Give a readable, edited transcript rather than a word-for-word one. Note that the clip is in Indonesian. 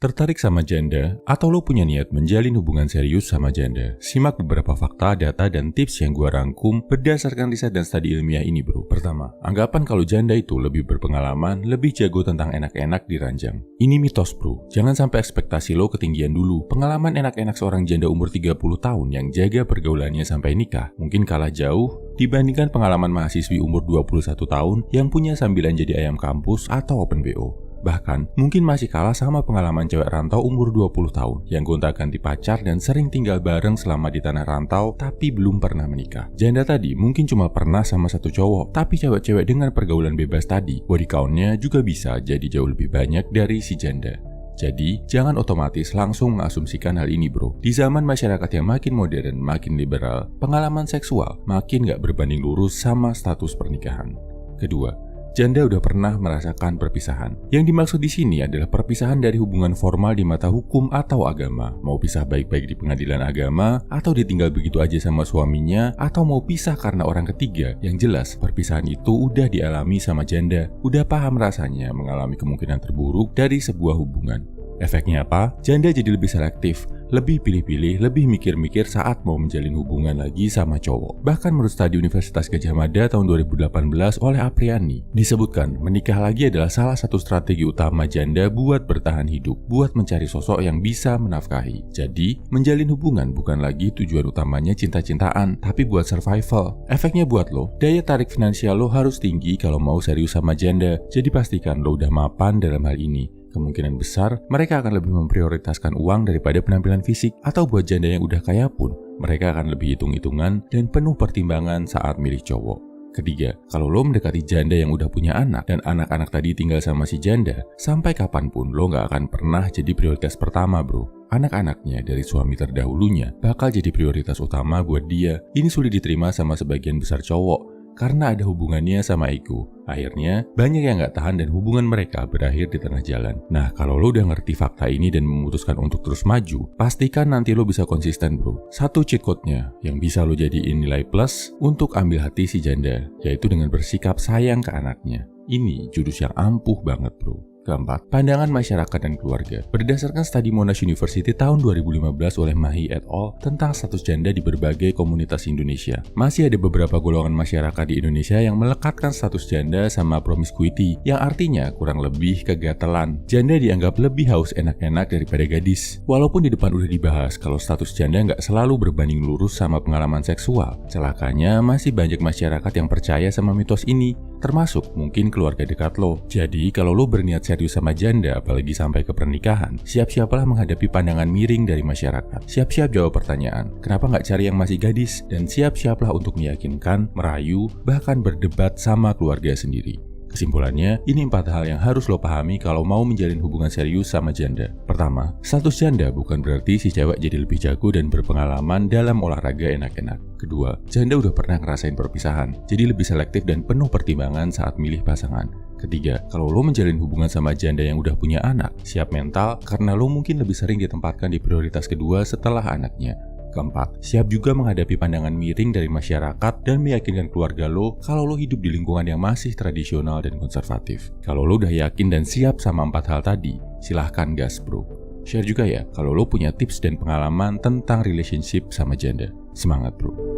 Tertarik sama janda, atau lo punya niat menjalin hubungan serius sama janda? Simak beberapa fakta, data, dan tips yang gua rangkum berdasarkan riset dan studi ilmiah ini bro. Pertama, anggapan kalau janda itu lebih berpengalaman, lebih jago tentang enak-enak di ranjang. Ini mitos bro, jangan sampai ekspektasi lo ketinggian dulu. Pengalaman enak-enak seorang janda umur 30 tahun yang jaga pergaulannya sampai nikah mungkin kalah jauh dibandingkan pengalaman mahasiswi umur 21 tahun yang punya sambilan jadi ayam kampus atau open BO. Bahkan, mungkin masih kalah sama pengalaman cewek rantau umur 20 tahun yang gonta-ganti pacar dan sering tinggal bareng selama di tanah rantau tapi belum pernah menikah. Janda tadi mungkin cuma pernah sama satu cowok, tapi cewek-cewek dengan pergaulan bebas tadi, body count-nya juga bisa jadi jauh lebih banyak dari si janda. Jadi, jangan otomatis langsung mengasumsikan hal ini bro. Di zaman masyarakat yang makin modern, makin liberal, pengalaman seksual makin gak berbanding lurus sama status pernikahan. Kedua, janda udah pernah merasakan perpisahan. Yang dimaksud di sini adalah perpisahan dari hubungan formal di mata hukum atau agama. Mau pisah baik-baik di pengadilan agama, atau ditinggal begitu aja sama suaminya, atau mau pisah karena orang ketiga. Yang jelas, perpisahan itu udah dialami sama janda. Udah paham rasanya mengalami kemungkinan terburuk dari sebuah hubungan. Efeknya apa? Janda jadi lebih selektif, lebih pilih-pilih, lebih mikir-mikir saat mau menjalin hubungan lagi sama cowok. Bahkan menurut studi Universitas Gadjah Mada tahun 2018 oleh Apriani, disebutkan menikah lagi adalah salah satu strategi utama janda buat bertahan hidup, buat mencari sosok yang bisa menafkahi. Jadi, menjalin hubungan bukan lagi tujuan utamanya cinta-cintaan, tapi buat survival. Efeknya buat lo, daya tarik finansial lo harus tinggi kalau mau serius sama janda, jadi pastikan lo udah mapan dalam hal ini. Kemungkinan besar, mereka akan lebih memprioritaskan uang daripada penampilan fisik. Atau buat janda yang udah kaya pun, mereka akan lebih hitung-hitungan dan penuh pertimbangan saat milih cowok. Ketiga, kalau lo mendekati janda yang udah punya anak, dan anak-anak tadi tinggal sama si janda, sampai kapanpun lo gak akan pernah jadi prioritas pertama bro. Anak-anaknya dari suami terdahulunya bakal jadi prioritas utama buat dia. Ini sulit diterima sama sebagian besar cowok, karena ada hubungannya sama ego. Akhirnya, banyak yang gak tahan dan hubungan mereka berakhir di tengah jalan. Nah, kalau lo udah ngerti fakta ini dan memutuskan untuk terus maju, pastikan nanti lo bisa konsisten bro. Satu cheat code-nya yang bisa lo jadiin nilai plus untuk ambil hati si janda, yaitu dengan bersikap sayang ke anaknya. Ini jurus yang ampuh banget bro. Keempat, pandangan masyarakat dan keluarga. Berdasarkan studi Monash University tahun 2015 oleh Mahi et al. Tentang status janda di berbagai komunitas Indonesia, masih ada beberapa golongan masyarakat di Indonesia yang melekatkan status janda sama promiscuity, yang artinya kurang lebih kegatelan. Janda dianggap lebih haus enak-enak daripada gadis. Walaupun di depan udah dibahas kalau status janda nggak selalu berbanding lurus sama pengalaman seksual, celakanya masih banyak masyarakat yang percaya sama mitos ini, termasuk mungkin keluarga dekat lo. Jadi kalau lo berniat serius sama janda, apalagi sampai ke pernikahan, siap-siaplah menghadapi pandangan miring dari masyarakat. Siap-siap jawab pertanyaan, kenapa nggak cari yang masih gadis? Dan siap-siaplah untuk meyakinkan, merayu, bahkan berdebat sama keluarga sendiri. Kesimpulannya, ini 4 hal yang harus lo pahami kalau mau menjalin hubungan serius sama janda. Pertama, status janda bukan berarti si cewek jadi lebih jago dan berpengalaman dalam olahraga enak-enak. Kedua, janda udah pernah ngerasain perpisahan, jadi lebih selektif dan penuh pertimbangan saat milih pasangan. Ketiga, kalau lo menjalin hubungan sama janda yang udah punya anak, siap mental karena lo mungkin lebih sering ditempatkan di prioritas kedua setelah anaknya. Keempat, siap juga menghadapi pandangan miring dari masyarakat dan meyakinkan keluarga lo kalau lo hidup di lingkungan yang masih tradisional dan konservatif. Kalau lo udah yakin dan siap sama 4 hal tadi, silahkan gas bro. Share juga ya kalau lo punya tips dan pengalaman tentang relationship sama janda. Semangat bro.